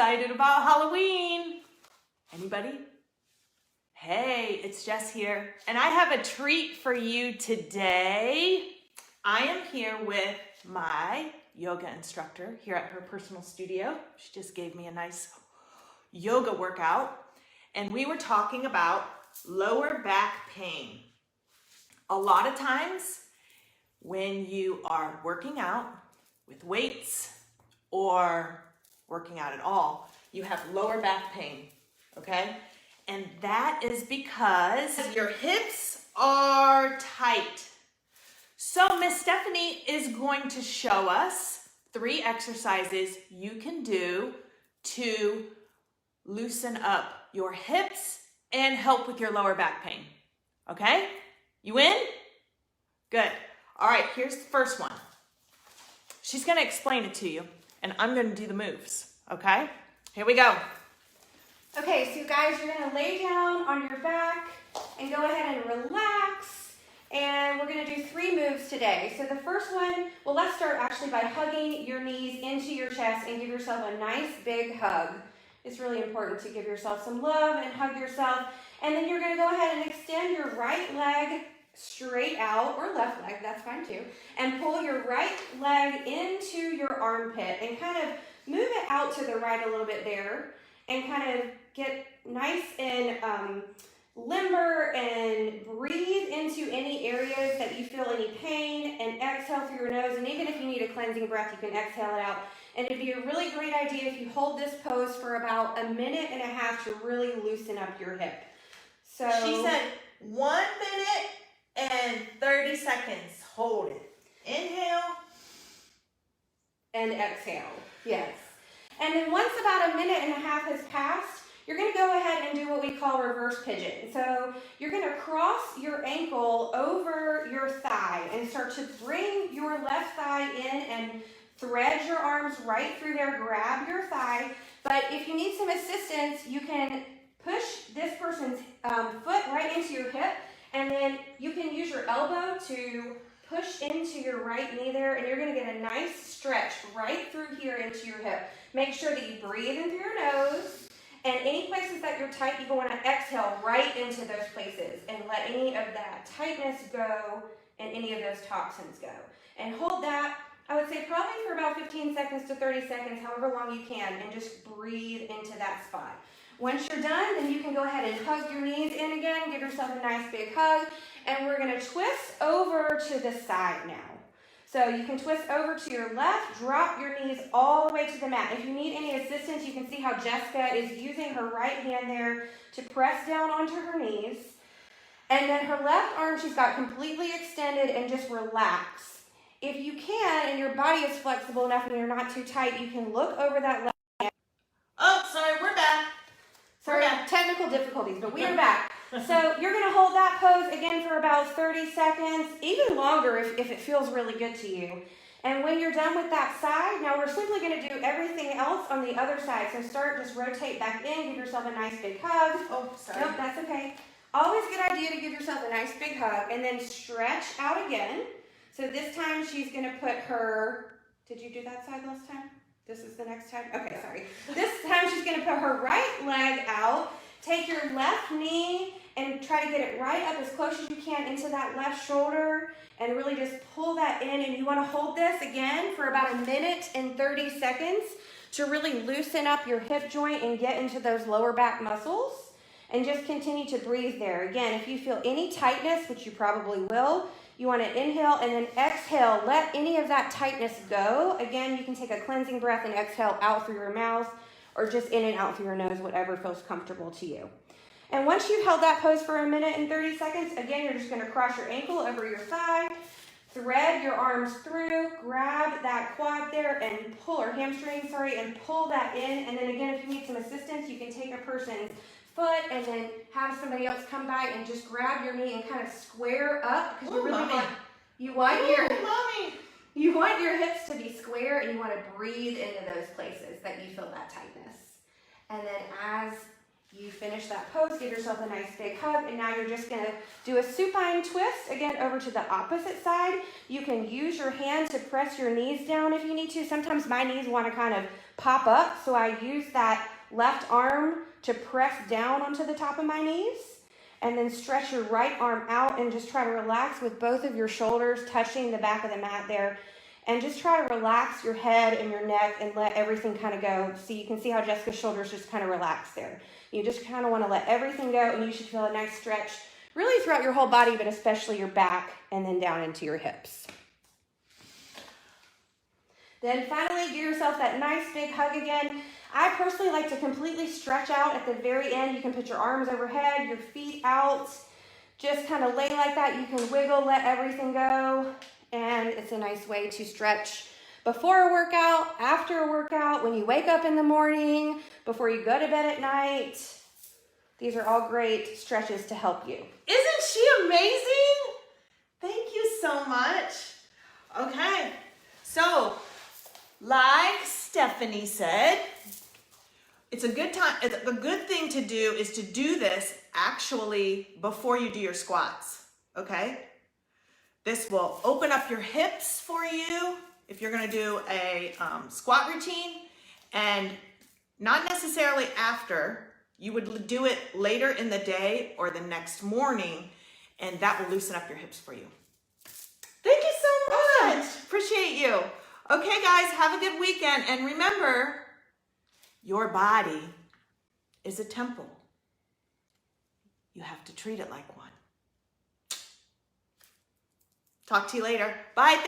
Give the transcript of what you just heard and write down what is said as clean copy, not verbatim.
excited about Halloween? Anybody? Hey, it's Jess here, and I have a treat for you today. I am here with my yoga instructor here at her personal studio. She just gave me a nice yoga workout, and we were talking about lower back pain. A lot of times when you are working out with weights or working out at all, you have lower back pain, okay? And that is because your hips are tight. So Miss Stephanie is going to show us 3 exercises you can do to loosen up your hips and help with your lower back pain, okay? You in? Good. All right, here's the first one. She's gonna explain it to you, and I'm gonna do the moves, okay? Here we go. Okay, so guys, you're gonna lay down on your back and go ahead and relax. And we're gonna do 3 moves today. So the first one, well, let's start actually by hugging your knees into your chest and give yourself a nice big hug. It's really important to give yourself some love and hug yourself. And then you're gonna go ahead and extend your right leg straight out, or left leg, that's fine too. And pull your right leg into your armpit and kind of move it out to the right a little bit there. And kind of get nice and limber and breathe into any areas that you feel any pain, and exhale through your nose. And even if you need a cleansing breath, you can exhale it out. And it'd be a really great idea if you hold this pose for about 1.5 minutes to really loosen up your hip. So she said 1 minute and 30 seconds. Hold it. Inhale. And exhale. Yes. And then once about 1.5 minutes has passed, you're going to go ahead and do what we call reverse pigeon. So you're going to cross your ankle over your thigh and start to bring your left thigh in and thread your arms right through there, grab your thigh. But if you need some assistance, you can push this person's foot right into your hip, and then you can use your elbow to push into your right knee there, and you're going to get a nice stretch right through here into your hip. Make sure that you breathe in through your nose, and any places that you're tight, you want to exhale right into those places and let any of that tightness go and any of those toxins go. And hold that, I would say probably for about 15 seconds to 30 seconds, however long you can, and just breathe into that spot. Once you're done, then you can go ahead and hug your knees in again, give yourself a nice big hug, and we're going to twist over to the side now. So you can twist over to your left, drop your knees all the way to the mat. If you need any assistance, you can see how Jessica is using her right hand there to press down onto her knees. And then her left arm, she's got completely extended, and just relax. If you can, and your body is flexible enough and you're not too tight, you can look over that left hand. Oh, sorry, we're back. Sorry, technical difficulties, but we are back. So you're going to hold that pose again for about 30 seconds, even longer if it feels really good to you. And when you're done with that side, now we're simply going to do everything else on the other side. So just rotate back in, give yourself a nice big hug. Oh, sorry. Nope, that's okay. Always a good idea to give yourself a nice big hug, and then stretch out again. So this time she's going to put her, did you do that side last time? This is the next time? Okay, sorry. This time she's going to put her right leg out. Take your left knee and try to get it right up as close as you can into that left shoulder, and really just pull that in. And you want to hold this again for about 1 minute and 30 seconds to really loosen up your hip joint and get into those lower back muscles. And just continue to breathe there. Again, if you feel any tightness, which you probably will, you want to inhale and then exhale. Let any of that tightness go. Again, you can take a cleansing breath and exhale out through your mouth, or just in and out through your nose, whatever feels comfortable to you. And once you've held that pose for 1 minute and 30 seconds, again, you're just going to cross your ankle over your thigh, thread your arms through, grab that quad there and pull, or hamstring, sorry, and pull that in. And then again, if you need some assistance, you can take a person's foot and then have somebody else come by and just grab your knee and kind of square up, because you really want your hips to be square, and you want to breathe into those places that you feel that tightness. And then as You finish that pose, give yourself a nice big hug, and now you're just gonna do a supine twist, again, over to the opposite side. You can use your hand to press your knees down if you need to. Sometimes my knees wanna kind of pop up, so I use that left arm to press down onto the top of my knees, and then stretch your right arm out and just try to relax with both of your shoulders touching the back of the mat there. And just try to relax your head and your neck and let everything kind of go. So you can see how Jessica's shoulders just kind of relax there. You just kind of want to let everything go, and you should feel a nice stretch really throughout your whole body, but especially your back and then down into your hips. Then finally, give yourself that nice big hug again. I personally like to completely stretch out at the very end. You can put your arms overhead, your feet out. Just kind of lay like that. You can wiggle, let everything go. And it's a nice way to stretch before a workout, after a workout, when you wake up in the morning, before you go to bed at night. These are all great stretches to help you. Isn't she amazing? Thank you so much. Okay, so like Stephanie said, it's a good thing to do is to do this actually before you do your squats, okay? This will open up your hips for you if you're gonna do a squat routine, and not necessarily after. You would do it later in the day or the next morning, and that will loosen up your hips for you. Thank you so much. Appreciate you. Okay, guys, have a good weekend. And remember, your body is a temple. You have to treat it like one. Talk to you later. Bye.